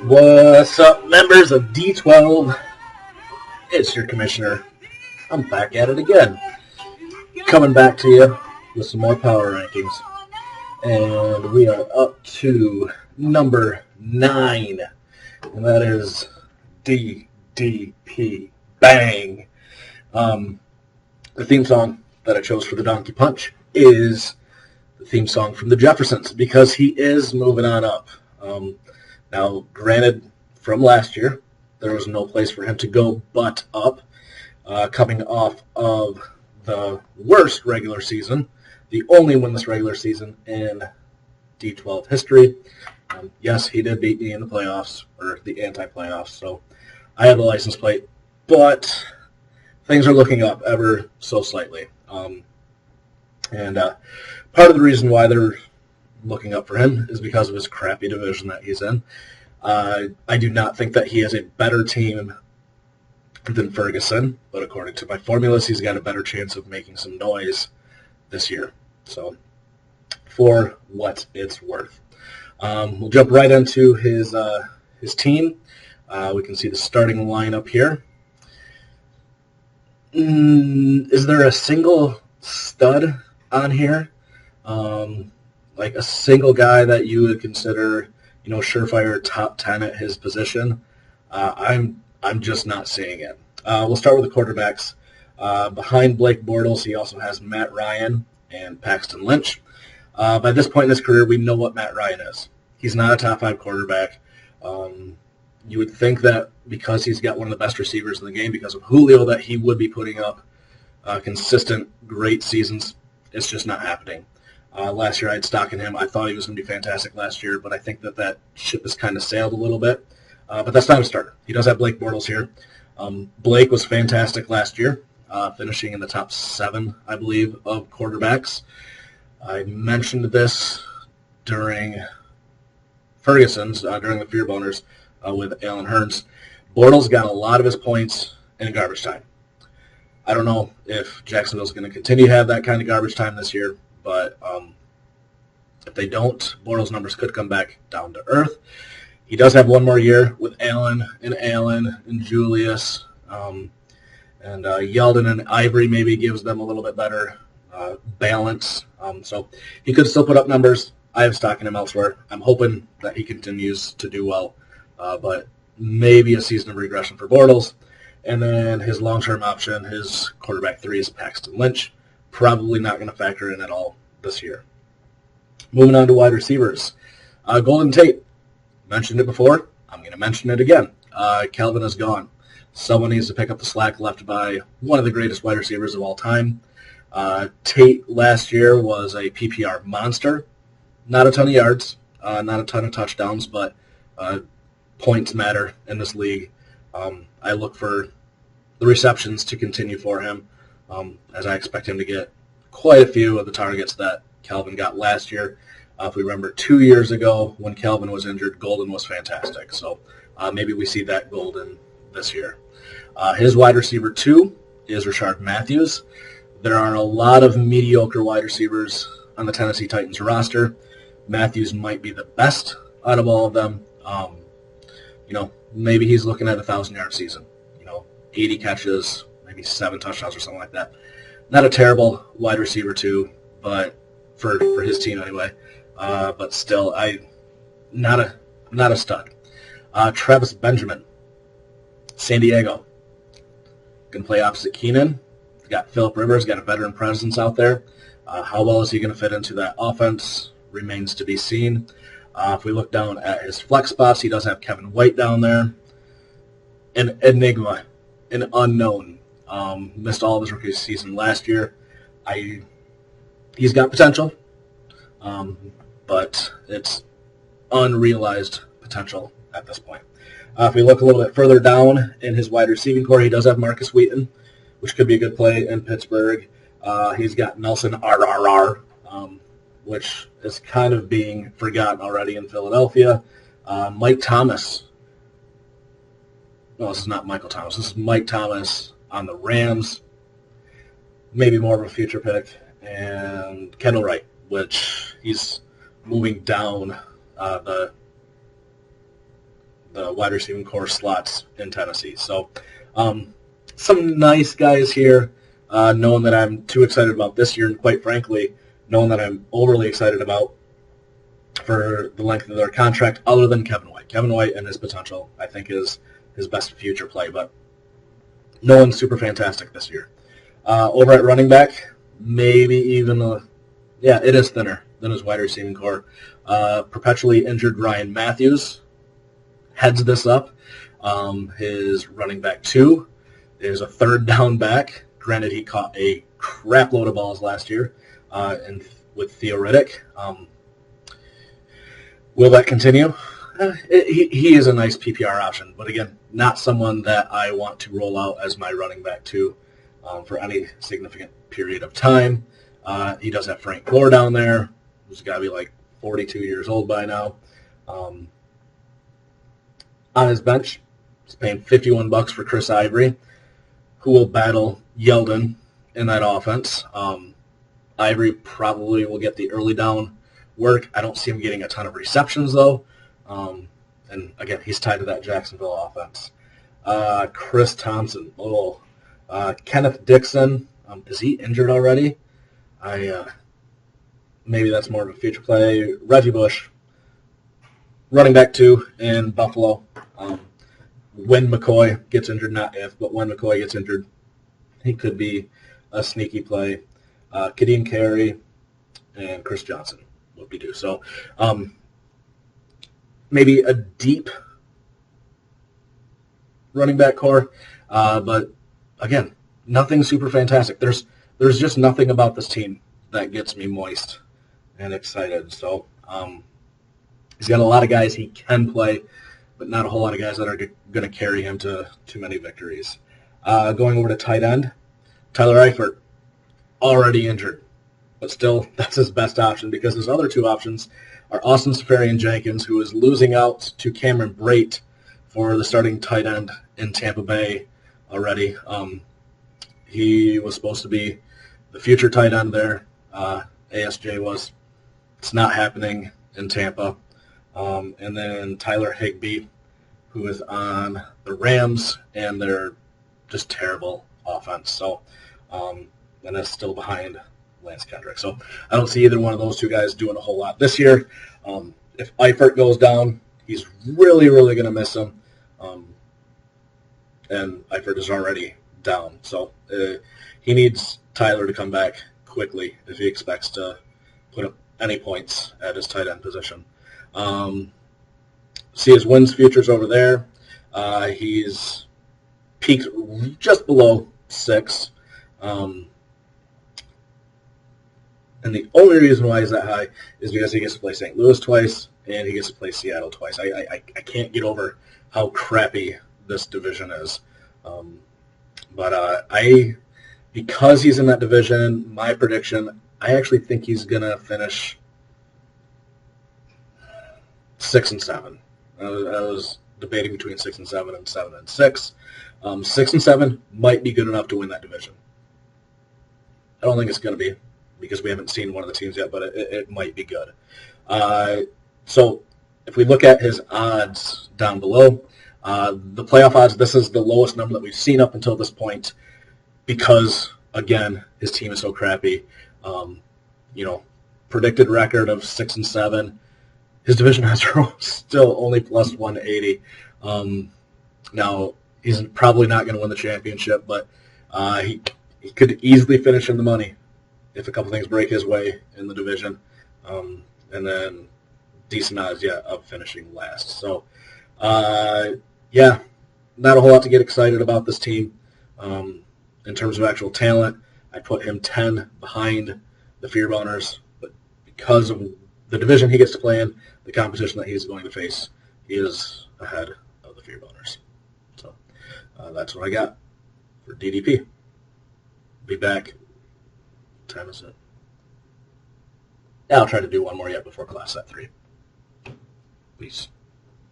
What's up, members of D12? It's your commissioner. I'm back at it again. Coming back to you with some more power rankings. And we are up to number 9. And that is DDP Bang. The theme song that I chose for the Donkey Punch is the theme song from the Jeffersons because he is moving on up. Now, granted, from last year, there was no place for him to go but up, coming off of the worst regular season, the only winless regular season in D12 history. Yes, he did beat me in the playoffs, or the anti-playoffs, so I have the license plate, but things are looking up ever so slightly. And part of the reason why they're looking up for him is because of his crappy division that he's in. I do not think that he has a better team than Ferguson, but according to my formulas, he's got a better chance of making some noise this year. So, for what it's worth. We'll jump right into his team. We can see the starting lineup here. Is there a single stud on here? Like a single guy that you would consider, surefire top 10 at his position? I'm just not seeing it. We'll start with the quarterbacks. Behind Blake Bortles, he also has Matt Ryan and Paxton Lynch. By this point in his career, we know what Matt Ryan is. He's not a top 5 quarterback. You would think that because he's got one of the best receivers in the game, because of Julio, that he would be putting up consistent, great seasons. It's just not happening. Last year I had stock in him. I thought he was going to be fantastic last year, but I think that ship has kind of sailed a little bit. But that's not a starter. He does have Blake Bortles here. Blake was fantastic last year, finishing in the top 7, I believe, of quarterbacks. I mentioned this during Ferguson's, during the Fear Boners with Alan Hearns. Bortles got a lot of his points in garbage time. I don't know if Jacksonville's going to continue to have that kind of garbage time this year, but if they don't, Bortles' numbers could come back down to earth. He does have one more year with Allen and Julius, and Yeldon and Ivory maybe gives them a little bit better balance. So he could still put up numbers. I have stock in him elsewhere. I'm hoping that he continues to do well, but maybe a season of regression for Bortles. And then his long-term option, his quarterback 3 is Paxton Lynch. Probably not going to factor in at all this year. Moving on to wide receivers. Golden Tate. Mentioned it before. I'm going to mention it again. Calvin is gone. Someone needs to pick up the slack left by one of the greatest wide receivers of all time. Tate last year was a PPR monster. Not a ton of yards, not a ton of touchdowns, but points matter in this league. I look for the receptions to continue for him, as I expect him to get quite a few of the targets that Calvin got last year. If we remember 2 years ago when Calvin was injured, Golden was fantastic. So maybe we see that Golden this year. His wide receiver 2 is Rashard Matthews. There are a lot of mediocre wide receivers on the Tennessee Titans roster. Matthews might be the best out of all of them. Maybe he's looking at a 1,000-yard season. 80 catches, maybe 7 touchdowns or something like that. Not a terrible wide receiver 2, but for his team anyway. But still, not a stud. Travis Benjamin, San Diego, can play opposite Keenan. Got Phillip Rivers, got a veteran presence out there. How well is he going to fit into that offense remains to be seen. If we look down at his flex spots, he does have Kevin White down there. An enigma, an unknown. Missed all of his rookie season last year. He's got potential, but it's unrealized potential at this point. If we look a little bit further down in his wide receiving core, he does have Marcus Wheaton, which could be a good play in Pittsburgh. He's got Nelson RRR, which is kind of being forgotten already in Philadelphia. Mike Thomas. No, this is not Michael Thomas. This is Mike Thomas on the Rams. Maybe more of a future pick. And Kendall Wright, which he's moving down the the wide receiving core slots in Tennessee. So some nice guys here, knowing that I'm too excited about this year, and quite frankly, knowing that I'm overly excited about for the length of their contract, other than Kevin White. Kevin White and his potential, I think, is his best future play, but no one's super fantastic this year. Over at running back, maybe even it is thinner than his wide receiving core. Perpetually injured Ryan Matthews heads this up. His running back 2 is a third down back. Granted, he caught a crap load of balls last year and with Theo Riddick. Will that continue? He is a nice PPR option, but again, not someone that I want to roll out as my running back 2 for any significant period of time. He does have Frank Gore down there, who's got to be like 42 years old by now. On his bench, he's paying $51 for Chris Ivory, who will battle Yeldon in that offense. Ivory probably will get the early down work. I don't see him getting a ton of receptions, though. And again, he's tied to that Jacksonville offense. Chris Thompson, Kenneth Dixon. Is he injured already? Maybe that's more of a future play. Reggie Bush, running back 2 in Buffalo. When McCoy gets injured, not if, but when McCoy gets injured, he could be a sneaky play. Kadeem Carey and Chris Johnson would be due. So maybe a deep running back core, but again, nothing super fantastic. There's just nothing about this team that gets me moist and excited. So he's got a lot of guys he can play, but not a whole lot of guys that are going to carry him to too many victories. Going over to tight end, Tyler Eifert, already injured, but still that's his best option because his other 2 options are Austin Seferian-Jenkins, who is losing out to Cameron Brate for the starting tight end in Tampa Bay already. He was supposed to be the future tight end there. ASJ was. It's not happening in Tampa. And then Tyler Higbee, who is on the Rams, and they're just terrible offense. So, and is still behind Lance Kendrick. So I don't see either one of those 2 guys doing a whole lot this year. If Eifert goes down, he's really, really going to miss him. And Eifert is already down. So he needs Tyler to come back quickly if he expects to put up any points at his tight end position. See his wins futures over there. He's peaked just below 6. And the only reason why he's that high is because he gets to play St. Louis twice and he gets to play Seattle twice. I can't get over how crappy this division is. But because he's in that division, my prediction, I actually think he's going to finish 6 and 7. I was debating between 6 and 7 and 7 and 6. 6 and 7 might be good enough to win that division. I don't think it's going to be, because we haven't seen one of the teams yet, but it might be good. So if we look at his odds down below, the playoff odds, this is the lowest number that we've seen up until this point because, again, his team is so crappy. Predicted record of 6 and 7. His division has still only plus 180. Now, he's probably not going to win the championship, but he could easily finish in the money if a couple things break his way in the division. And then decent odds, of finishing last. So, not a whole lot to get excited about this team. In terms of actual talent, I put him 10 behind the Fearboners, but because of the division he gets to play in, the competition that he's going to face, he is ahead of the Fearboners. So that's what I got for DDP. Be back. What time is it? I'll try to do one more yet before class at 3. Peace.